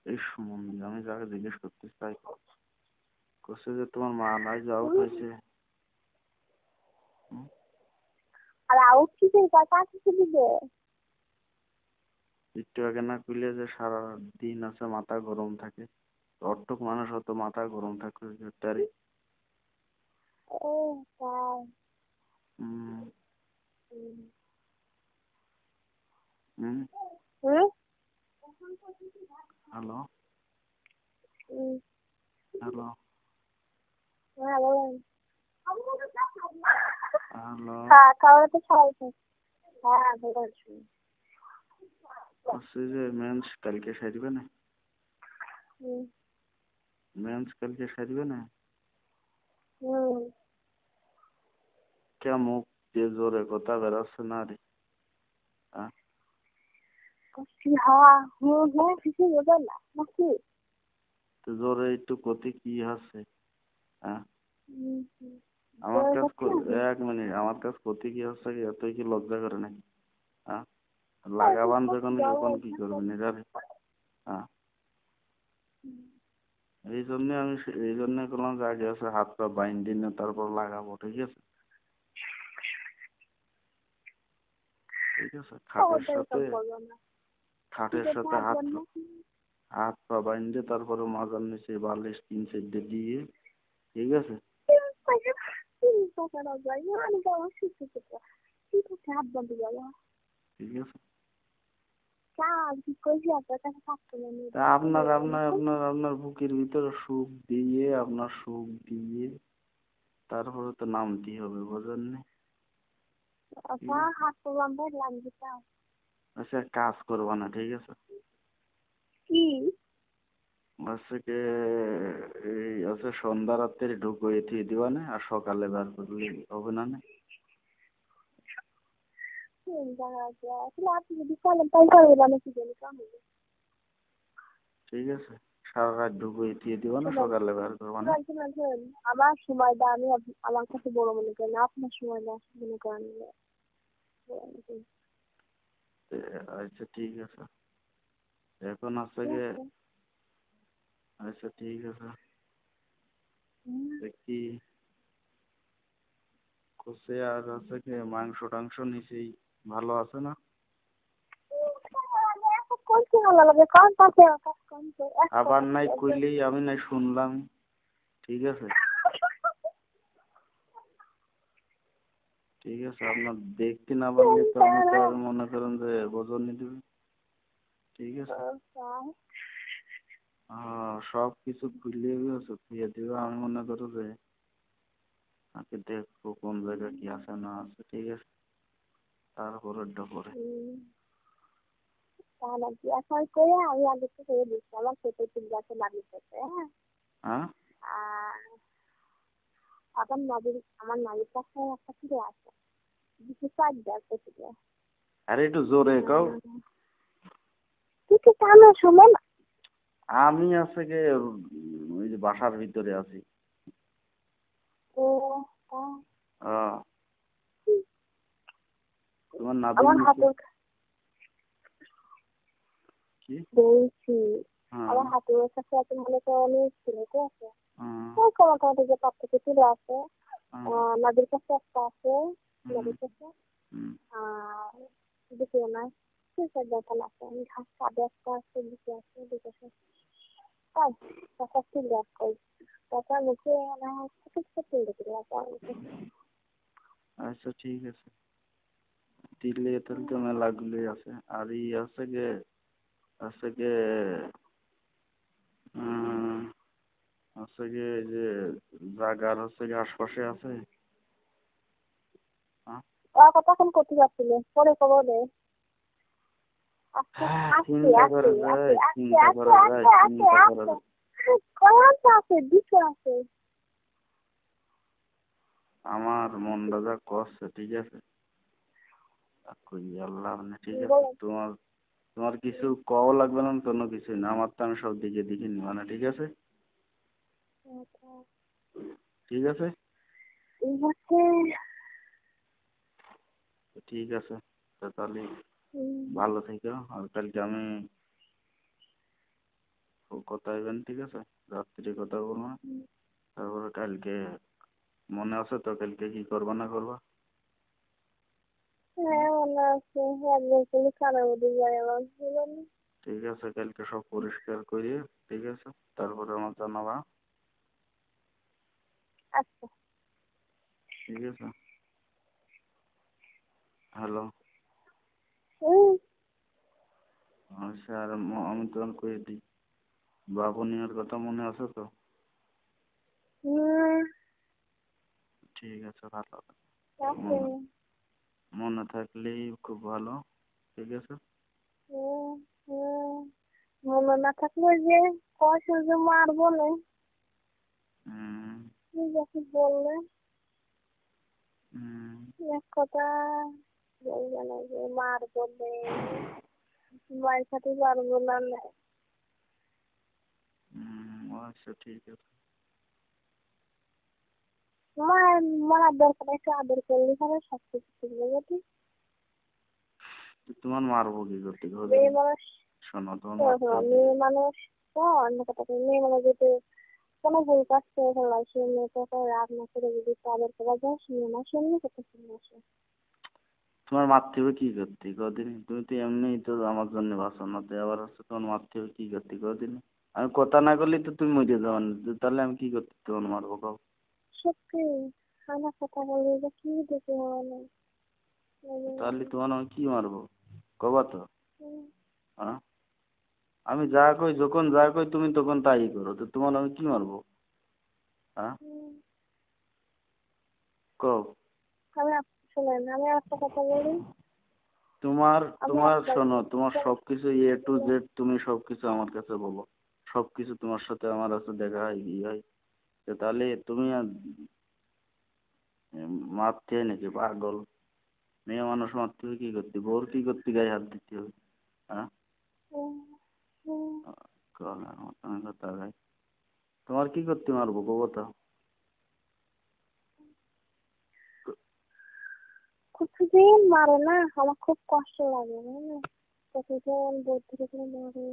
এই সম্বন্ধে আমি যাকে জিজ্ঞেস করতে চাই, করছে যে তোমার মা নাই যাও হয়েছে। আর আউট কিসের কথা কিছু দিবে? একটু আগে না কইলে যে সারা দিন আছে মাথা গরম থাকে, অট্টক মানুষ হতো মাথা গরম থাকে তারি। ও তাই। হম হুম। হম। হুম? হ্যালো হুম। হ্যালো হ্যাঁ বলেন। হ্যালো। হ্যাঁ খাওয়া তো খাওয়াইছে। হ্যাঁ বলেছি। করছে যে মেন্স কালকে সারিবে না, হুম। মেন্স কালকে সারিবে না। হুম। কে মুখ দিয়ে জোরে কথা বেরোচ্ছে না রে। হ্যাঁ? হ্যাঁ হুম হ্যাঁ কিছু বোঝেন না নাকি? তো জোরে একটু কতি কি আছে? হ্যাঁ, হুম, হুম। আমার জোরে কাছে করছেন? 1 মিনিট, আমার কাছে কতি কি হচ্ছে কি তুই কি লজ্জা করে নাকি? হ্যাঁ, তাই লাগাবান কত যখন জোরে তখন কি করছেন? করবেন এটা? হ্যাঁ, হুম। এই জন্য করলাম যে আগে আছে হাত পা বাইন্ডি না তারপর লাগাবো, ঠিক আছে? ঠিক আছে, খবরদারি সব বলবো না। কি খাটের করতে সাথে আসবেন না? হাত পা বাইন্ডে তারপরে মাজার নিচে বালিশ 3 সাইডে দিয়ে, ঠিক আছে? ঠিক আছে, তা আপনার বুকের ভিতরে সুখ দিয়ে, আপনার সুখ দিয়ে তারপরে তো নামতেই হবে, বোঝেননি? ঠিক আছে, আচ্ছা কাজ করবা না, ঠিক আছে? কি? আজকে এই আছে সন্ধ্যা রাত্রে ঢুকো এথিয়ে দিবা না, আর সকালে বের করলে হবে না না? আপনি যদি বলেন তাই করবো না কি জানি কেমন। ঠিক আছে, সারা রাত ঢুকো এথিয়ে দিবা না, শুনেন সকালে বের করবা না? শুনেন শুনেন শুনেন, আমার সময়টা আমি আমার কাছে বড় মনে করেন, আপনার সময়টা মনে করেন। আচ্ছা ঠিক আছে, এখন আছে গিয়ে, আচ্ছা ঠিক আছে। কি করছে আর আছে কি মাংস টাংস নিচেই ভালো আছে না? আবার নাই কইলেই আমি নাই শুনলাম, ঠিক আছে? ঠিক আছে, আপনার দেখতে না পারলে তো আমি তো আর মনে করেন যে ওজন নিয়ে দিবে, ঠিক আছে? সব কিছু খুলে দিয়ে দিবে, আমি মনে করো যে আগে দেখবো কোন জায়গায় কি আছে না আছে, ঠিক আছে? তারপরে পরে এখন করে আমি আগে থেকে দিচ্ছি আমার ছোট তিন গাছে লাগিয়েছে। হ্যাঁ হ্যাঁ, আর আমার নদীর কাছে একটা ফিরে আছে কিছু কাজ দেয়। আরে একটু জোরে কও। কিছু কানে শুনে না। আমি আছে গে ওই যে বাসার ভিতরে আছি। ও তাই। আহ, তোমার নাদির আমার নিচে হাতের কি? বলছি হ্যাঁ, আমার হাতের কাছে এত মনে করে অনেক ছিল, ঠিক আছে? হ্যাঁ, ওই কমাটা থেকে তার থেকে তুলে আছে। হ্যাঁ, নদীর কাছে একটা আছে, হুম, নদীর কাছে হুম। আর দুটো না দেখাল আছে। আমি ঘাস কাটে একটা আছে, দুটো আছে, দুটো আছে তাই তারপর তুলে রাখ তারপর মুখে ছোট ছোট তুলে তুলে আছে। আচ্ছা ঠিক আছে, দিলে তাহলে তো মেলাগুলোই আছে। আর ই আছে গে উম, আছে গে যে জাগার হচ্ছে গে আশপাশে আছে। হ্যাঁ, ওর কথা এখন করতে যাচ্ছিল পরে খবর নেই। আস্তে হ্যাঁ, আস্তে চিন্তা আস্তে করা আস্তে যায়, আস্তে চিন্তা আস্তে করা যায়, আস্তে আস্তে চিন্তা করা আস্তে যায়। কয়টা আছে দুটো আছে। আমার মনটা যা করছে, ঠিক আছে? কই আল্লাহ, মানে ঠিক আছে, বলেন তোমার তোমার কিছু কও লাগবে না, কোনো কিছু না, আমার তো আমি সব দিকে দেখি নি, মানে ঠিক আছে? ঠিক আছে, এই হচ্ছে ঠিক আছে, তা তাহলে ভালো থেকো। আর কালকে আমি কথা হইবেন, ঠিক আছে? রাত্রি কথা বলবো। তারপরে কালকে মনে আছে তো কালকে কি করবা না করবা? হ্যাঁ মনে আছে, একদিন তুমি কানার মধ্যে যাই আমার জীবনে। ঠিক আছে, কালকে সব পরিষ্কার করিয়ে, ঠিক আছে, তারপরে আমার জানাবা। আচ্ছা। ঠিক আছে। হ্যালো। হুম। আচ্ছা, আর আমি তখন কয়ে দিই, বাবুনিয়ার কথা মনে আছে তো? হুম। ঠিক আছে, ভালো। আছে। মনে মনে থাকলেই খুব ভালো। ঠিক আছে। হুম। হুম। মনে না থাকলে যে কয় যে মার বলে, হুম। তুমি যখন বললে হুম। এক কথা বলবে না যে মার বলে, মায়ের সাথে পারবো না। আচ্ছা, ঠিক আছে। মায়ের মারার দরকার, একটু আদর করলে হবে, সব কিছু শিখবে বুঝলি। তোমার মারবো কি করতে মেয়ে কদিন? মানুষ, শোনো, তোমার শোনো মারতে শোনো, হবে। মেয়ে মানুষ তো অন্য কথা বলি, মেয়ে মানুষ যদি কোনো ভুল কাজ করে ফেলা, সে মেয়েটাকে রাগ না করে যদি একটু আদর করা যায়, সে মেয়ে না সেমনি করতে শুনে আসে। তোমার মারতে হবে কি করতে কদিন? তুমি তো এমনিই তো আমার জন্য বাঁচো না, তো আবার হচ্ছে তোমার মারতে হবে কি করতে কদিন? আমি কথা না করলেই তো তুমি মরে যাও না, তো তাহলে আমি কি করতে তোমার মারবো কও? সত্যি আমার কথা বললে যে কি দেখে হবে না। তাহলে তোমার আমি কি মারবো কবা তো? হুম। হ্যাঁ, আমি যা কই, যখন যা কই তুমি তখন তাই করো, তো তোমার আমি কি মারবো? হ্যাঁ, হুম। কও। আমি শোনেন, আমি একটা কথা বলি। তোমার আমি তোমার আপনার শোনো, তোমার সবকিছু A to Z তুমি সবকিছু আমার কাছে বলো। সবকিছু তোমার সাথে আমার কাছে দেখা হয়, ই হয়। তো তাহলে তুমি মারতে হয় নাকি পাগল? মেয়ে মানুষ মারতে হবে কি করতে? বোর কি করতে গায়ে হাত দিতে হবে? হ্যাঁ, কলার মতন কথা ভাই। তোমার কি করতে মারবো কবো তো? প্রতিদিন মারে না, আমার খুব কষ্ট লাগে, বুঝলে? প্রতিদিন বোধ থেকে মারে।